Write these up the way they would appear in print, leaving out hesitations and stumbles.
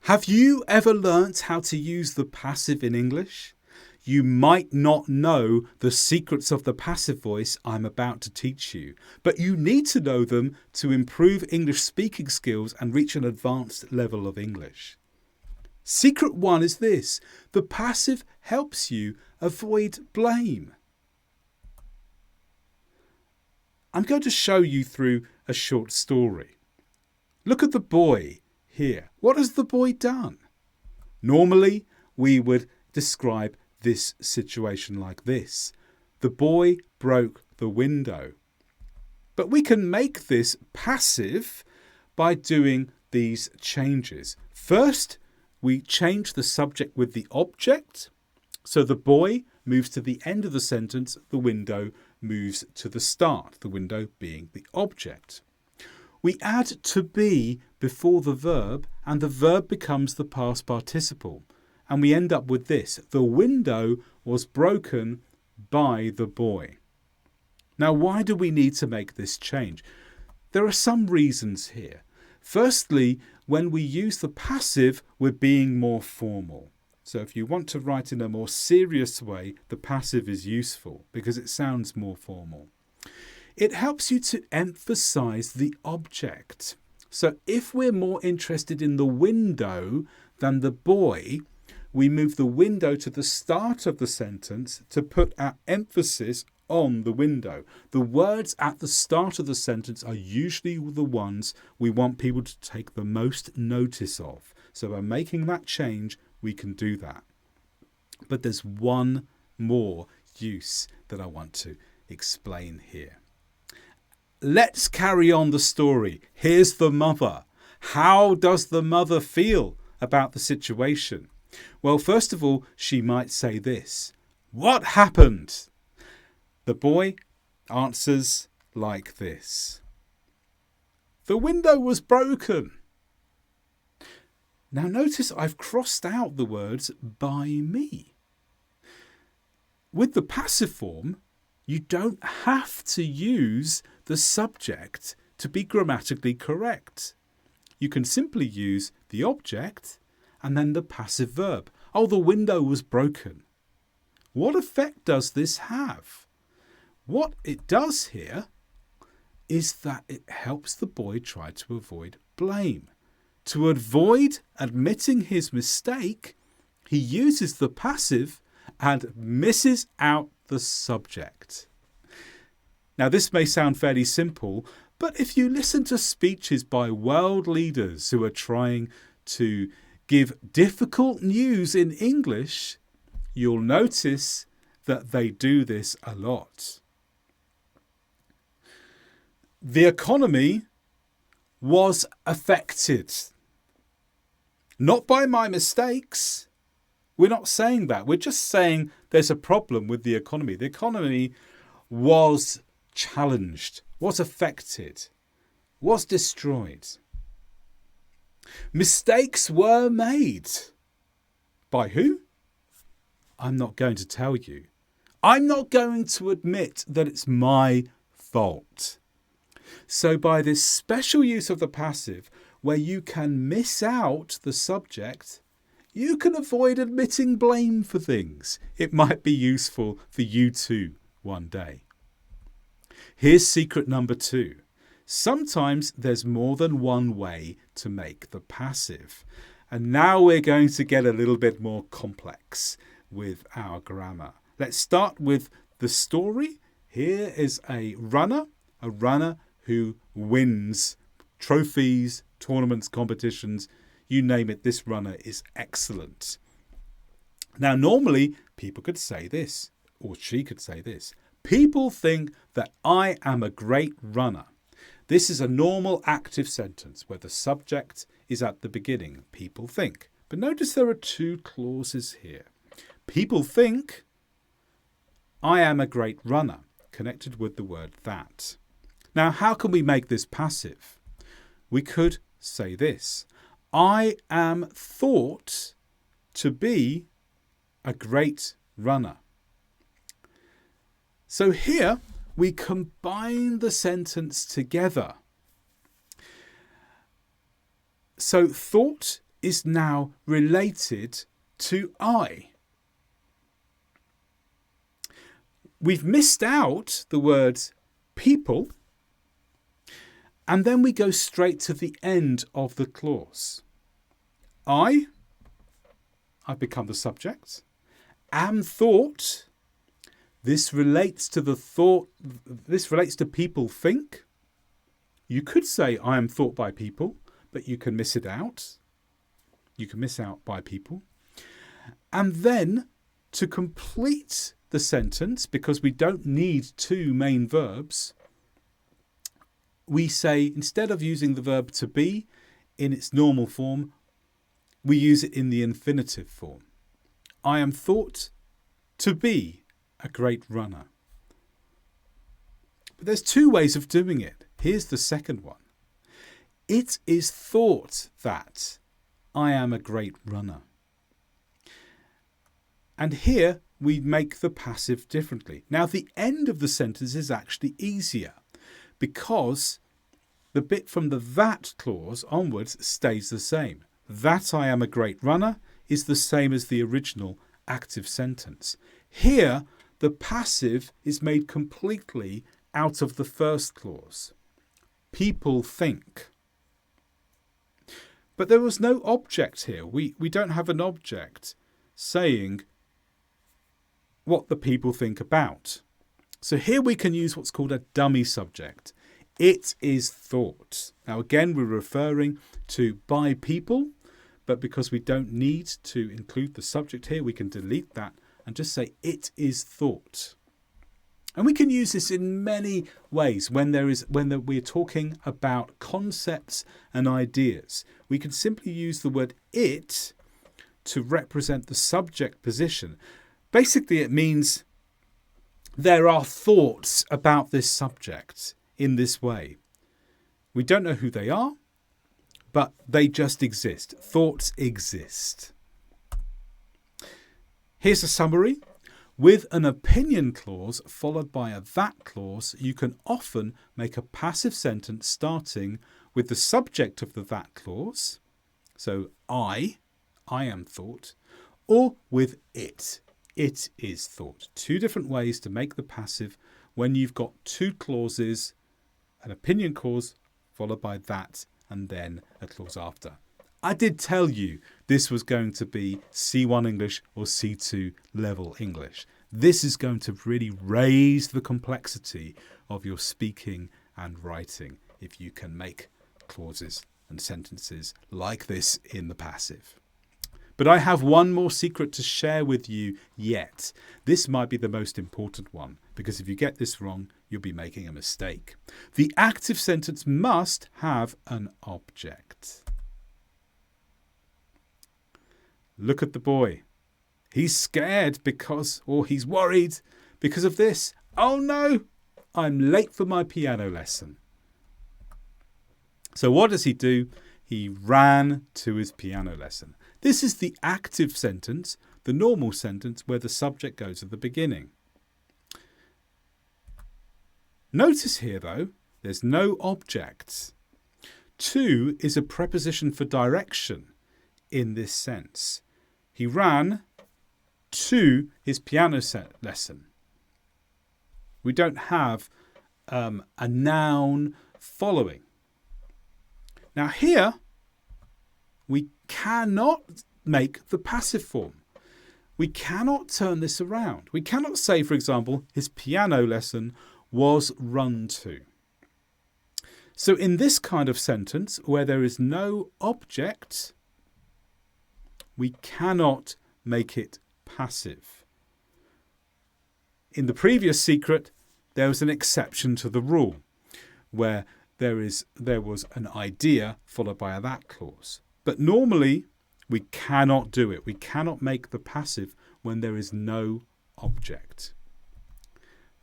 Have you ever learnt how to use the passive in English? You might not know the secrets of the passive voice I'm about to teach you, but you need to know them to improve English speaking skills and reach an advanced level of English. Secret one is this: the passive helps you avoid blame. I'm going to show you through a short story. Look at the boy here. What has the boy done? Normally, we would describe this situation like this. The boy broke the window. But we can make this passive by doing these changes. First, we change the subject with the object. So the boy moves to the end of the sentence, the window moves to the start, the window being the object. We add to be before the verb, and the verb becomes the past participle. And we end up with this: the window was broken by the boy. Now, why do we need to make this change? There are some reasons here. Firstly, when we use the passive, we're being more formal. So if you want to write in a more serious way, the passive is useful because it sounds more formal. It helps you to emphasize the object. So if we're more interested in the window than the boy, we move the window to the start of the sentence to put our emphasis on the window. The words at the start of the sentence are usually the ones we want people to take the most notice of. So by making that change, we can do that. But there's one more use that I want to explain here. Let's carry on the story. Here's the mother. How does the mother feel about the situation? Well, first of all, she might say this: "What happened?" The boy answers like this: "The window was broken." Now notice I've crossed out the words "by me." With the passive form, you don't have to use the subject to be grammatically correct. You can simply use the object and then the passive verb. Oh, the window was broken. What effect does this have? What it does here is that it helps the boy try to avoid blame. To avoid admitting his mistake, he uses the passive and misses out the subject. Now, this may sound fairly simple, but if you listen to speeches by world leaders who are trying to give difficult news in English, you'll notice that they do this a lot. The economy was affected. Not by my mistakes. We're not saying that. We're just saying there's a problem with the economy. The economy was challenged, was affected, was destroyed. Mistakes were made. By who? I'm not going to tell you. I'm not going to admit that it's my fault. So by this special use of the passive, where you can miss out the subject, you can avoid admitting blame for things. It might be useful for you too one day. Here's secret number 2. Sometimes there's more than one way to make the passive. And now we're going to get a little bit more complex with our grammar. Let's start with the story. Here is a runner who wins trophies, tournaments, competitions, you name it. This runner is excellent. Now, normally people could say this, or she could say this: people think that I am a great runner. This is a normal active sentence where the subject is at the beginning. People think. But notice there are 2 clauses here. People think I am a great runner, connected with the word that. Now, how can we make this passive? We could say this: I am thought to be a great runner. So here we combine the sentence together. So thought is now related to I. We've missed out the words people, and then we go straight to the end of the clause. I've become the subject. Am thought. This relates to the thought. This relates to people think. You could say I am thought by people, but you can miss it out. You can miss out by people. And then to complete the sentence, because we don't need two main verbs, we say, instead of using the verb to be in its normal form, we use it in the infinitive form. I am thought to be a great runner. But there's two ways of doing it. Here's the second one. It is thought that I am a great runner. And here we make the passive differently. Now the end of the sentence is actually easier, because the bit from the that clause onwards stays the same. That I am a great runner is the same as the original active sentence. Here, the passive is made completely out of the first clause. People think. But there was no object here. We don't have an object saying what the people think about. So here we can use what's called a dummy subject. It is thought. Now again, we're referring to by people, but because we don't need to include the subject here, we can delete that and just say it is thought. And we can use this in many ways when we're talking about concepts and ideas. We can simply use the word it to represent the subject position. Basically, it means there are thoughts about this subject in this way. We don't know who they are, but they just exist. Thoughts exist. Here's a summary. With an opinion clause followed by a that clause, you can often make a passive sentence starting with the subject of the that clause, so I am thought, or with it is thought. Two different ways to make the passive when you've got two clauses, an opinion clause followed by that and then a clause after. I did tell you this was going to be C1 English or C2 level English. This is going to really raise the complexity of your speaking and writing if you can make clauses and sentences like this in the passive. But I have one more secret to share with you yet. This might be the most important one, because if you get this wrong, you'll be making a mistake. The active sentence must have an object. Look at the boy. He's scared he's worried because of this. Oh no, I'm late for my piano lesson. So what does he do? He ran to his piano lesson. This is the active sentence, the normal sentence where the subject goes at the beginning. Notice here though, there's no object. To is a preposition for direction in this sense. He ran to his piano lesson. We don't have a noun following. Now here, we cannot make the passive form. We cannot turn this around. We cannot say, for example, his piano lesson was run to. So in this kind of sentence, where there is no object, we cannot make it passive. In the previous secret, there was an exception to the rule, where there was an idea followed by a that clause. But normally, we cannot do it. We cannot make the passive when there is no object.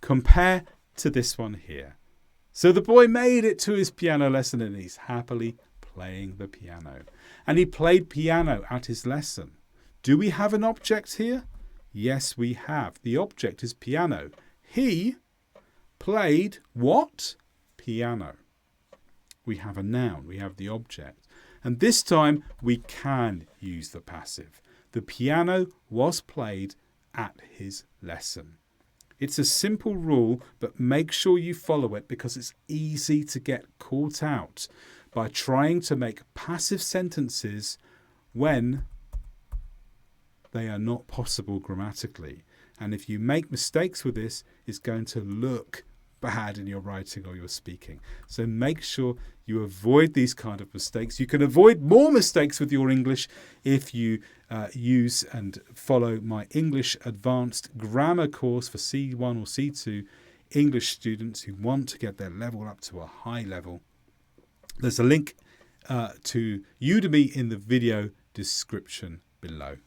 Compare to this one here. So the boy made it to his piano lesson and he's happily playing the piano. And he played piano at his lesson. Do we have an object here? Yes, we have. The object is piano. He played what? Piano. We have a noun. We have the object. And this time we can use the passive. The piano was played at his lesson. It's a simple rule, but make sure you follow it because it's easy to get caught out by trying to make passive sentences when they are not possible grammatically. And if you make mistakes with this, it's going to look bad in your writing or your speaking. So make sure you avoid these kind of mistakes. You can avoid more mistakes with your English if you use and follow my English Advanced Grammar course for C1 or C2 English students who want to get their level up to a high level. There's a link to Udemy in the video description below.